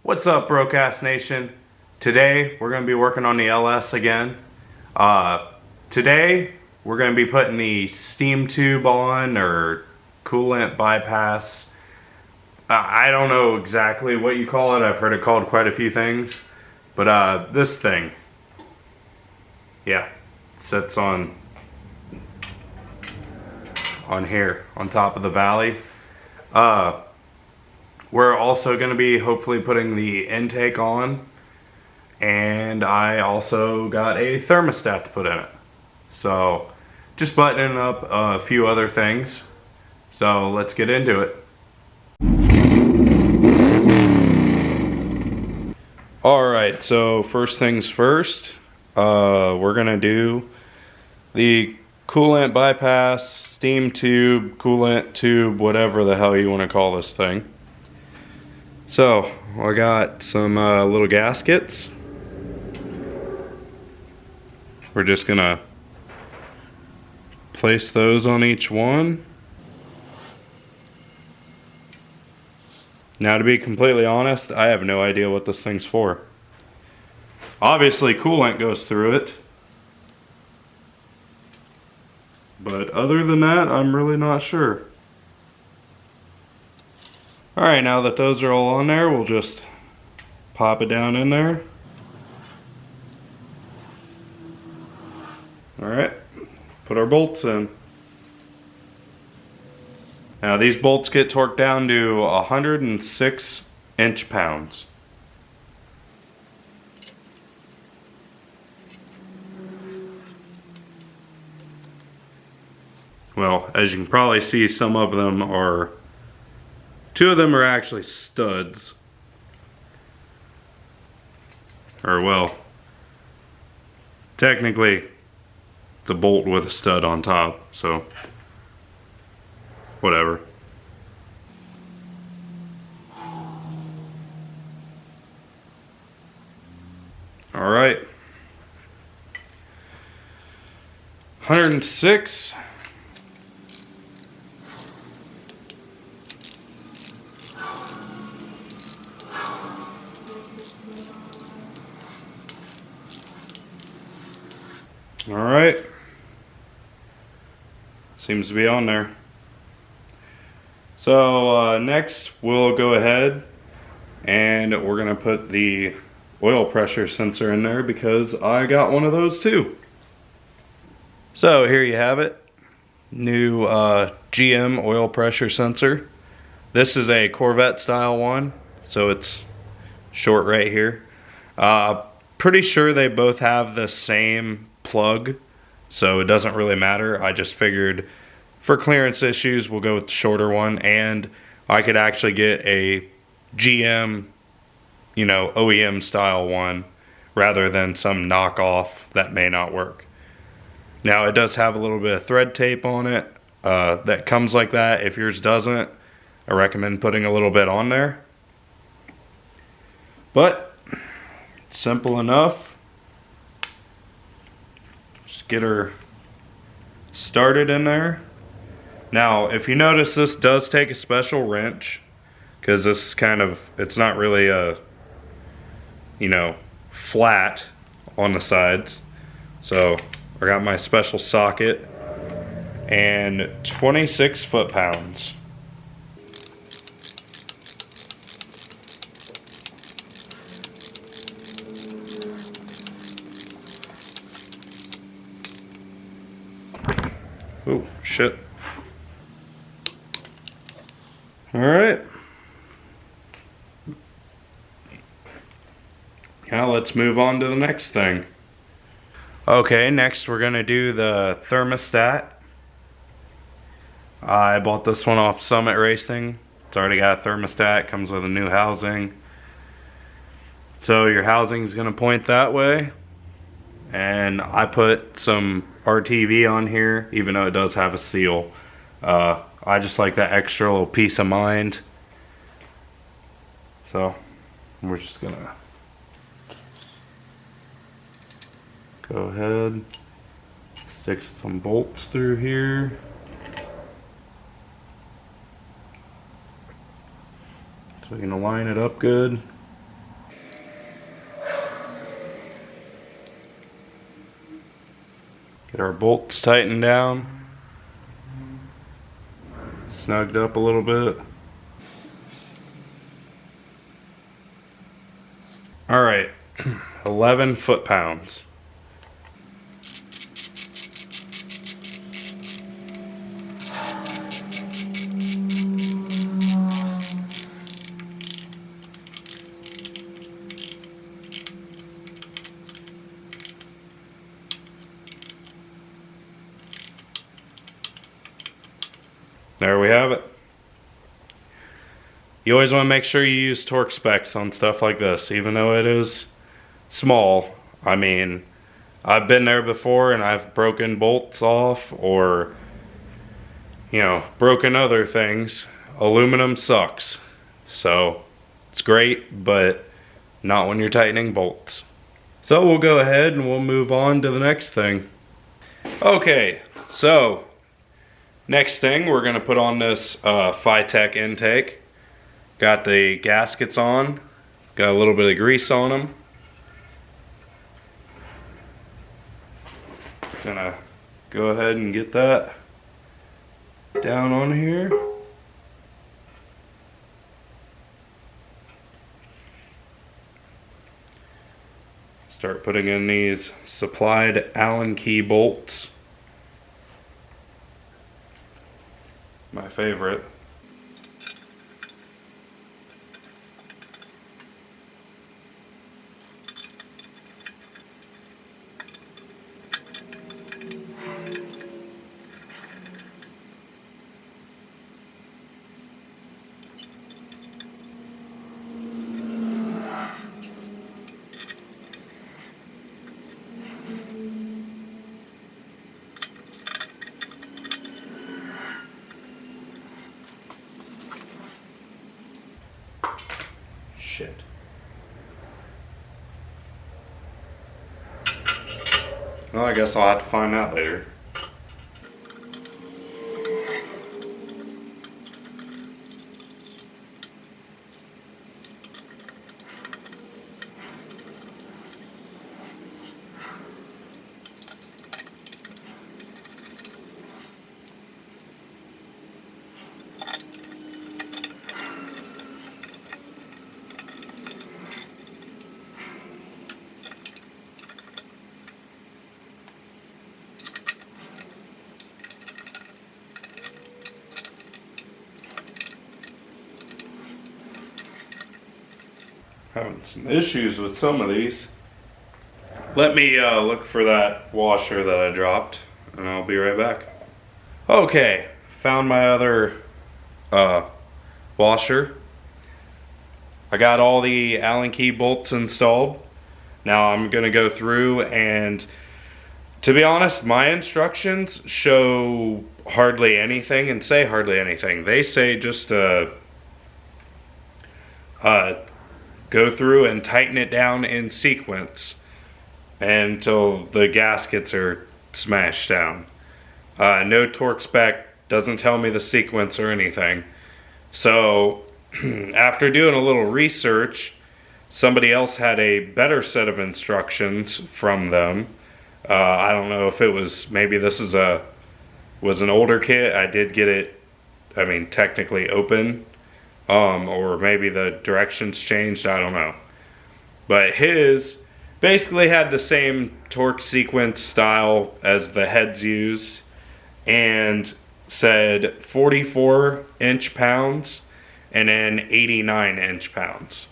What's up, Broadcast Nation? Today we're going to be working on the LS again. Today we're going to be putting the steam tube on, or coolant bypass. I don't know exactly what you call it. I've heard it called quite a few things. But this thing, yeah, sits on here on top of the valley. We're also going to be hopefully putting the intake on, and I also got a thermostat to put in it. So just buttoning up a few other things. So let's get into it. Alright, so first things first, we're going to do the coolant bypass, steam tube, coolant tube, whatever the hell you want to call this thing. So, I got some little gaskets. We're just gonna place those on each one. Now, to be completely honest, I have no idea what this thing's for. Obviously, coolant goes through it. But other than that, I'm really not sure. Alright, now that those are all on there, we'll just pop it down in there. Alright, put our bolts in. Now these bolts get torqued down to 106 inch-pounds. Well, as you can probably see, some of them are, two of them are actually studs. Or well, technically it's a bolt with a stud on top, so whatever. Alright. 106. Alright, seems to be on there. So next we'll go ahead and we're going to put the oil pressure sensor in there, because I got one of those too. So here you have it, new GM oil pressure sensor. This is a Corvette style one, so it's short right here. Pretty sure they both have the same plug, so it doesn't really matter. I just figured for clearance issues we'll go with the shorter one, and I could actually get a GM, you know, OEM style one rather than some knockoff that may not work. Now it does have a little bit of thread tape on it that comes like that. If yours doesn't, I recommend putting a little bit on there, but simple enough. Get her started in there. Now, if you notice, this does take a special wrench, because this is kind of, it's not really a, you know, flat on the sides. So I got my special socket and 26 foot-pounds. Oh, shit. Alright. Now let's move on to the next thing. Okay, next we're going to do the thermostat. I bought this one off Summit Racing. It's already got a thermostat, comes with a new housing. So your housing is going to point that way. And I put some RTV on here, even though it does have a seal. I just like that extra little peace of mind. So we're just gonna go ahead, stick some bolts through here. So we're gonna line it up good. Get our bolts tightened down, snugged up a little bit. All right, 11 foot-pounds. There we have it. You always want to make sure you use torque specs on stuff like this, even though it is small. I mean, I've been there before and I've broken bolts off or, you know, broken other things. Aluminum sucks. So it's great, but not when you're tightening bolts. So we'll go ahead and we'll move on to the next thing. Okay, so next thing we're gonna put on this FiTech Intake. Got the gaskets on, got a little bit of grease on them. Gonna go ahead and get that down on here. Start putting in these supplied Allen key bolts. My favorite. Shit. Well, I guess I'll have to find out later. Having some issues with some of these. Let me look for that washer that I dropped and I'll be right back. Okay, found my other washer. I got all the Allen key bolts installed. Now I'm gonna go through and, to be honest, my instructions show hardly anything and say hardly anything. They say just go through and tighten it down in sequence until the gaskets are smashed down. No torque spec, doesn't tell me the sequence or anything. So after doing a little research, somebody else had a better set of instructions from them. I don't know if it was, maybe this was an older kit. I did get it, I mean, technically open. Or maybe the directions changed, I don't know. But his basically had the same torque sequence style as the heads used and said 44 inch-pounds and then 89 inch-pounds.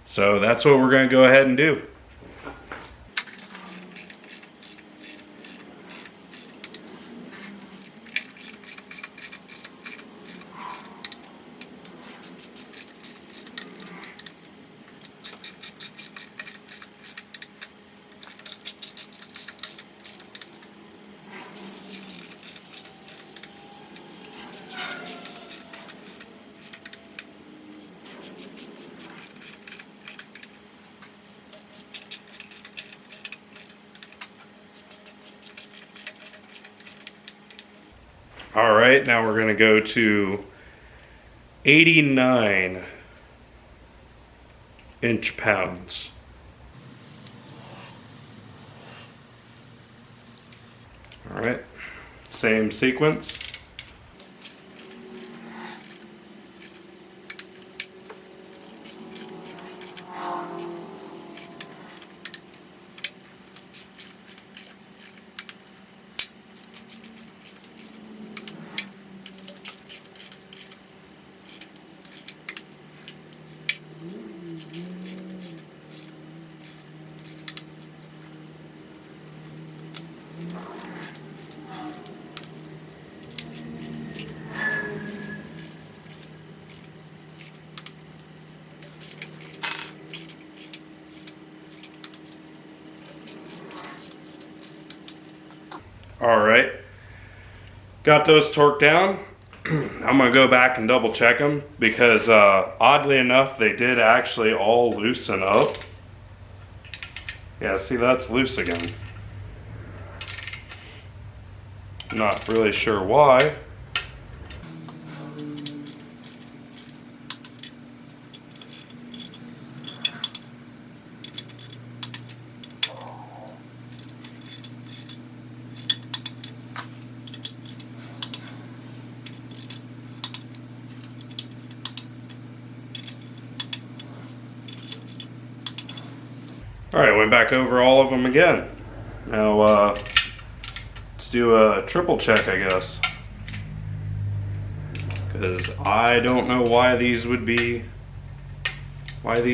So that's what we're going to go ahead and do. All right, now we're going to go to 89 inch-pounds. All right, same sequence. All right, got those torqued down. I'm gonna go back and double check them because oddly enough, they did actually all loosen up. Yeah, see, that's loose again. Not really sure why. All right, went back over all of them again. Now, let's do a triple check, I guess. Because I don't know why these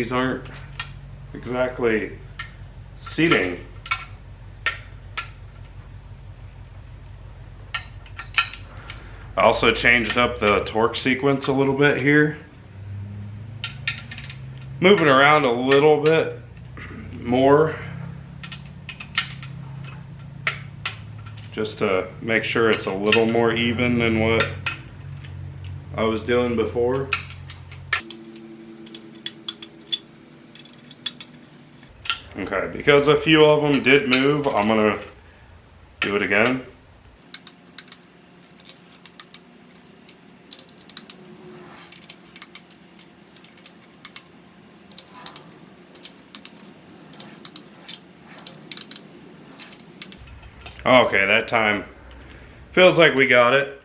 aren't exactly seating. I also changed up the torque sequence a little bit here. Moving around a little bit more, just to make sure it's a little more even than what I was doing before. Okay, because a few of them did move, I'm gonna do it again. Okay, that time feels like we got it.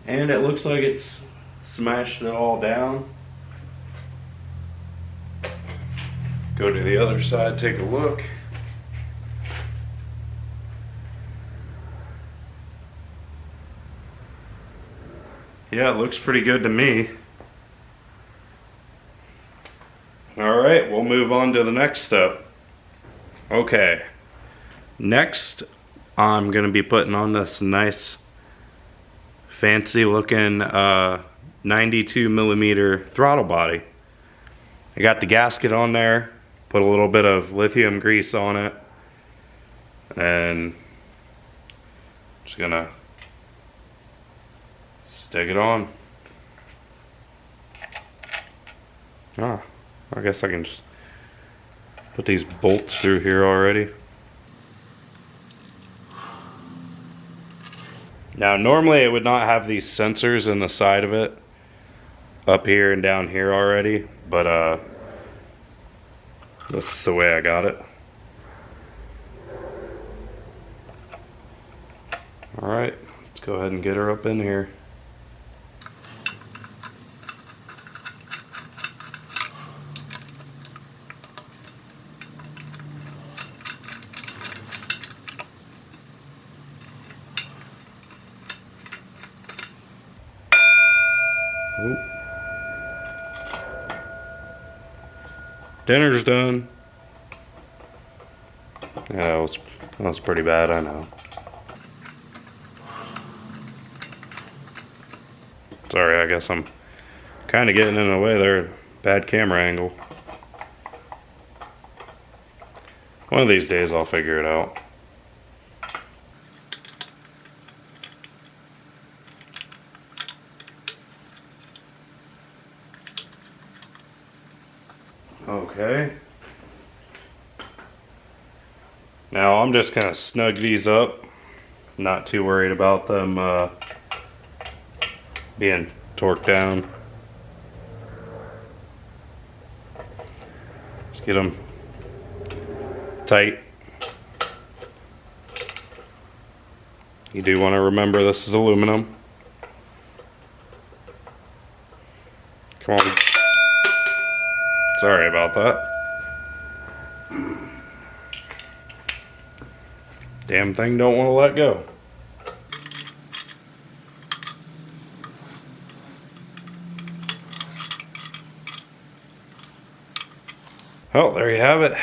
And it looks like it's smashed it all down. Go to the other side, take a look. Yeah, it looks pretty good to me. All right, we'll move on to the next step. Okay. Next, I'm going to be putting on this nice fancy looking 92 millimeter throttle body. I got the gasket on there, put a little bit of lithium grease on it, and just gonna stick it on. Ah, I guess I can just put these bolts through here already. Now normally it would not have these sensors in the side of it, up here and down here already, but this is the way I got it. Alright, let's go ahead and get her up in here. Dinner's done. Yeah, that was pretty bad, I know. Sorry, I guess I'm kind of getting in the way there. Bad camera angle. One of these days I'll figure it out. Okay. Now I'm just gonna snug these up. Not too worried about them being torqued down. Just get them tight. You do want to remember this is aluminum. Come on. Sorry about that. Damn thing don't want to let go. Oh, there you have it.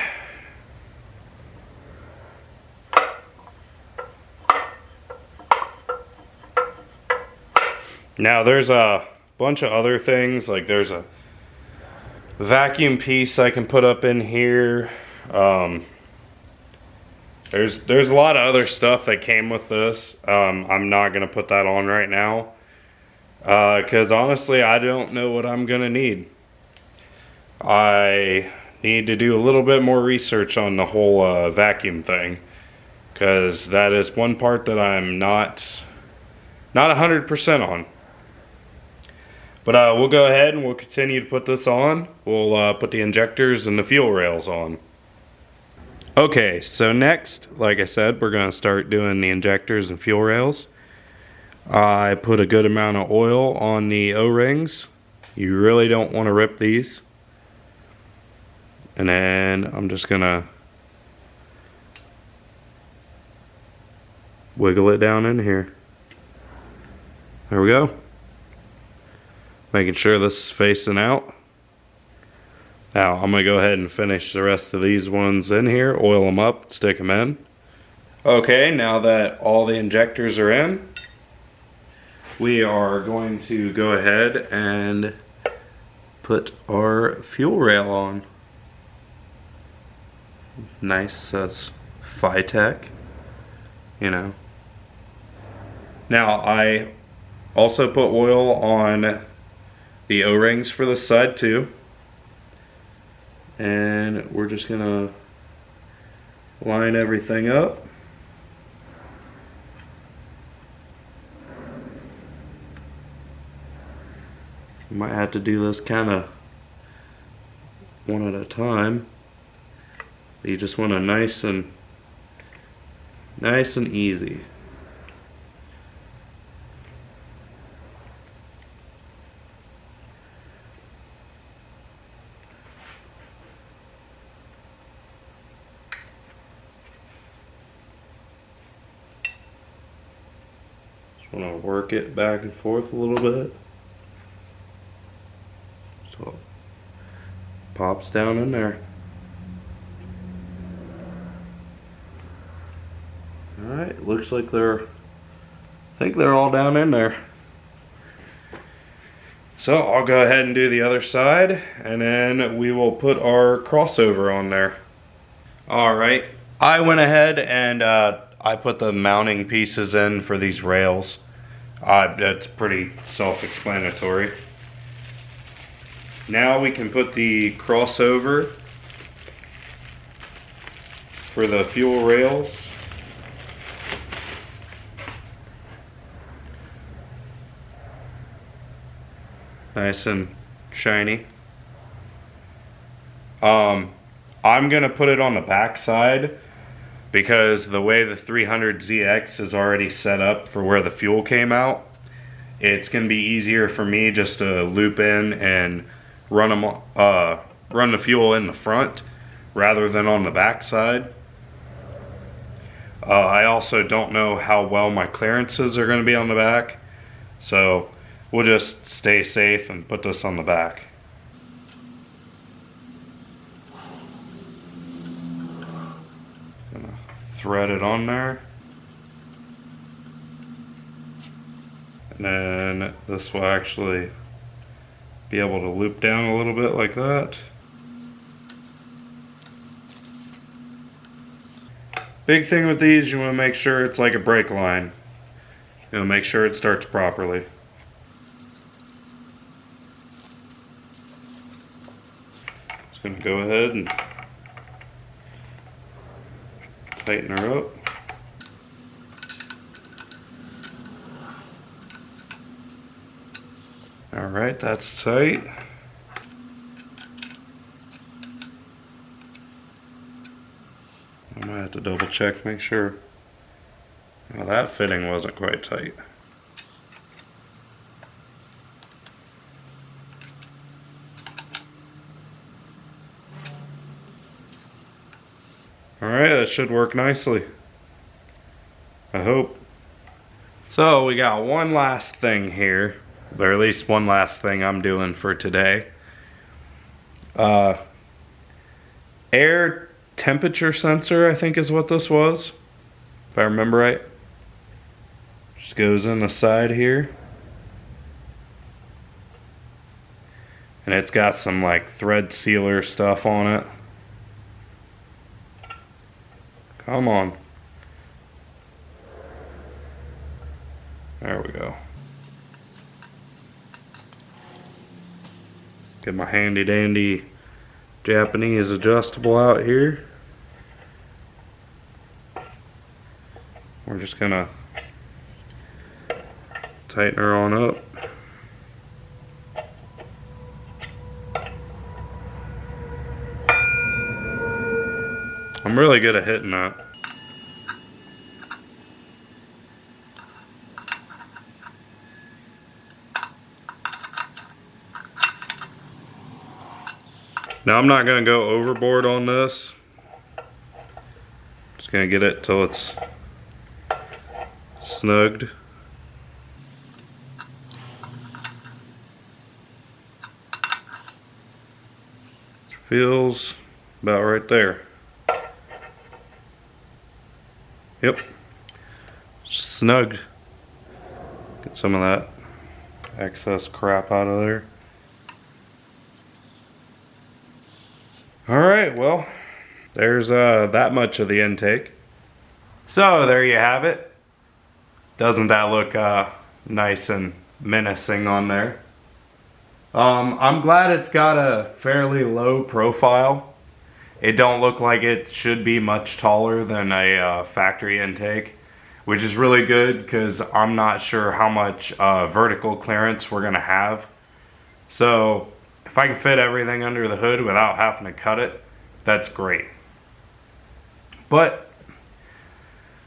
Now there's a bunch of other things, like there's a vacuum piece I can put up in here. There's a lot of other stuff that came with this. I'm not gonna put that on right now because honestly I don't know what I'm gonna need. I need to do a little bit more research on the whole vacuum thing, because that is one part that I'm not 100% on. But we'll go ahead and we'll continue to put this on. We'll put the injectors and the fuel rails on. Okay, so next, like I said, we're going to start doing the injectors and fuel rails. I put a good amount of oil on the O-rings. You really don't want to rip these. And then I'm just going to wiggle it down in here. There we go. Making sure this is facing out. Now I'm going to go ahead and finish the rest of these ones in here, oil them up, stick them in. Okay, now that all the injectors are in, we are going to go ahead and put our fuel rail on. Nice, says FiTech, you know. Now I also put oil on the O-rings for this side too. And we're just gonna line everything up. You might have to do this kind of one at a time. You just want to nice and easy. Just want to work it back and forth a little bit. So it pops down in there. Alright, looks like I think they're all down in there. So I'll go ahead and do the other side, and then we will put our crossover on there. Alright, I went ahead and I put the mounting pieces in for these rails. That's pretty self-explanatory. Now we can put the crossover for the fuel rails. Nice and shiny. I'm gonna put it on the back side because the way the 300ZX is already set up for where the fuel came out, it's gonna be easier for me just to loop in and run the fuel in the front rather than on the back side. I also don't know how well my clearances are gonna be on the back, so we'll just stay safe and put this on the back. Gonna thread it on there. And then this will actually be able to loop down a little bit like that. Big thing with these, you want to make sure it's like a brake line. You know, make sure it starts properly. Just gonna go ahead and tighten her up. Alright, that's tight. I might have to double check, make sure Well, that fitting wasn't quite tight. Alright, that should work nicely. I hope. So we got one last thing here, or at least one last thing I'm doing for today. Air temperature sensor, I think is what this was, if I remember right. Just goes in the side here. And it's got some like thread sealer stuff on it. Come on. There we go. Get my handy dandy Japanese adjustable out here. We're just gonna tighten her on up. I'm really good at hitting that. Now I'm not going to go overboard on this. Just going to get it till it's snugged. Feels about right there. Yep. Snugged. Get some of that excess crap out of there. Alright, well, there's that much of the intake. So there you have it. Doesn't that look nice and menacing on there? I'm glad it's got a fairly low profile. It don't look like it should be much taller than a factory intake, which is really good because I'm not sure how much vertical clearance we're gonna have. So if I can fit everything under the hood without having to cut it, that's great. But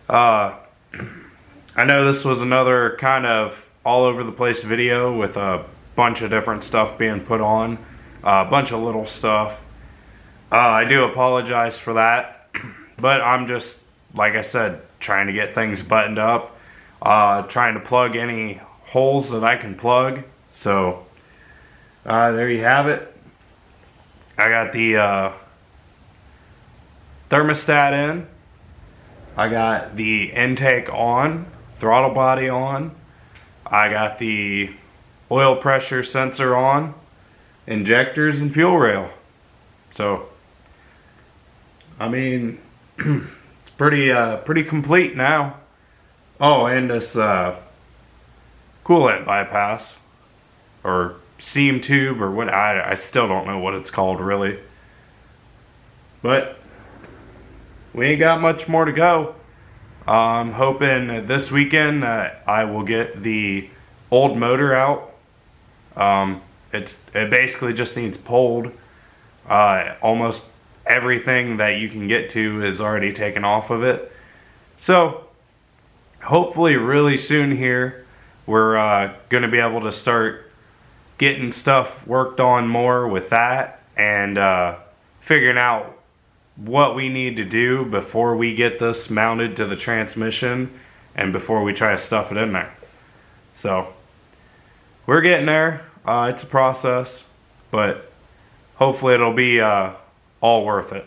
I know this was another kind of all over the place video with a bunch of different stuff being put on, a bunch of little stuff. I do apologize for that, but I'm just, like I said, trying to get things buttoned up, trying to plug any holes that I can plug. So there you have it. I got the thermostat in. I got the intake on, throttle body on. I got the oil pressure sensor on, injectors and fuel rail. So I mean, it's pretty complete now. Oh, and this coolant bypass, or steam tube, or what, I still don't know what it's called really. But we ain't got much more to go. I'm hoping this weekend I will get the old motor out. It basically just needs pulled. Almost everything that you can get to is already taken off of it. So hopefully really soon here we're going to be able to start getting stuff worked on more with that, and figuring out what we need to do before we get this mounted to the transmission and before we try to stuff it in there. So we're getting there. It's a process, but hopefully it'll be all worth it.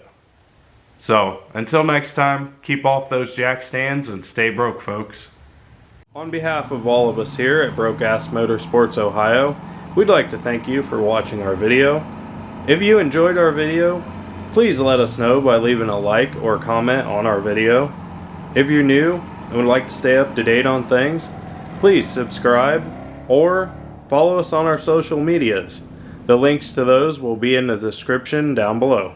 So until next time, keep off those jack stands and stay broke, folks. On behalf of all of us here at Broke Ass Motorsports Ohio, we'd like to thank you for watching our video. If you enjoyed our video, please let us know by leaving a like or comment on our video. If you're new and would like to stay up to date on things, please subscribe or follow us on our social medias. The links to those will be in the description down below.